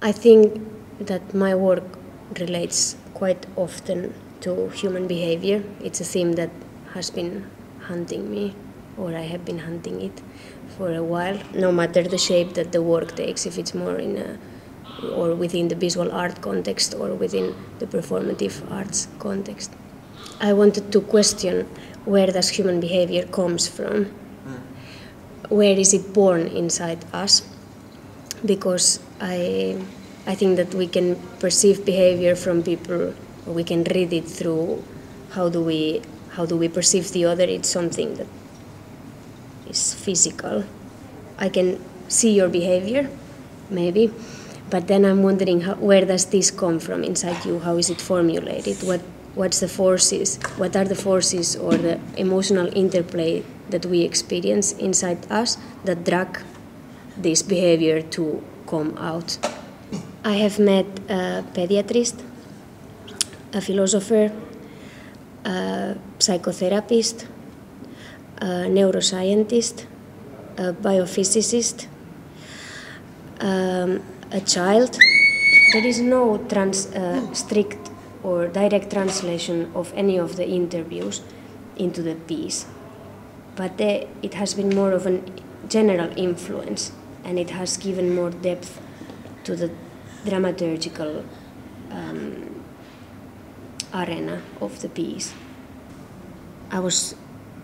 I think that my work relates quite often to human behavior. It's a theme that has been hunting me, or I have been hunting it for a while, no matter the shape that the work takes, if it's more or within the visual art context or within the performative arts context. I wanted to question where does human behavior comes from? Where is it born inside us? Because I think that we can perceive behavior from people, or we can read it through how do we perceive the other. It's something that is physical. I can see your behavior, maybe, but then I'm wondering where does this come from inside you? How is it formulated? What's the forces? What are the forces or the emotional interplay that we experience inside us that drag this behavior to come out? I have met a pediatrist, a philosopher, a psychotherapist, a neuroscientist, a biophysicist, a child. There is no strict or direct translation of any of the interviews into the piece, but it has been more of a general influence, and it has given more depth to the dramaturgical arena of the piece. I was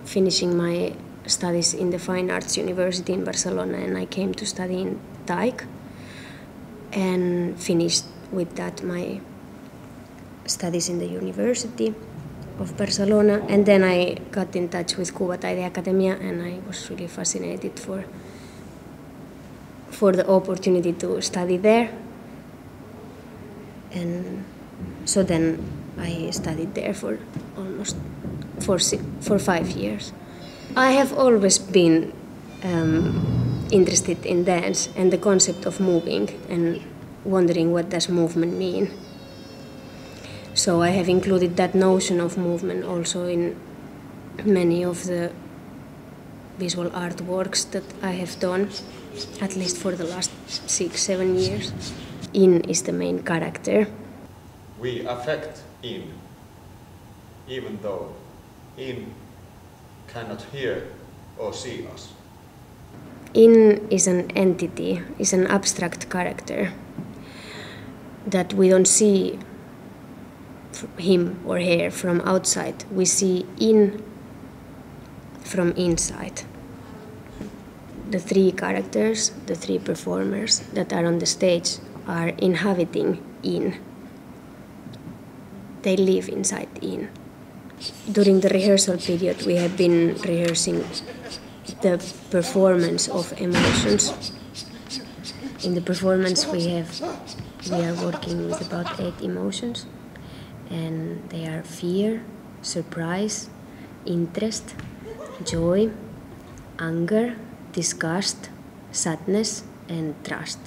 finishing my studies in the Fine Arts University in Barcelona, and I came to study in Taik and finished with that my studies in the University of Barcelona, and then I got in touch with Kuvataide Academia, and I was really fascinated for the opportunity to study there. And so then I studied there for almost for 5 years. I have always been interested in dance and the concept of moving and wondering what does movement mean. So I have included that notion of movement also in many of the visual artworks that I have done, at least for the last 6-7 years. In is the main character. We affect in, even though in cannot hear or see us. In is an entity, is an abstract character that we don't see him or her from outside. We see in from inside. The 3 characters, the 3 performers that are on the stage are inhabiting in. They live inside in. During the rehearsal period, we have been rehearsing the performance of emotions. In the performance, we are working with about 8 emotions, and they are fear, surprise, interest, joy, anger, disgust, sadness, and trust.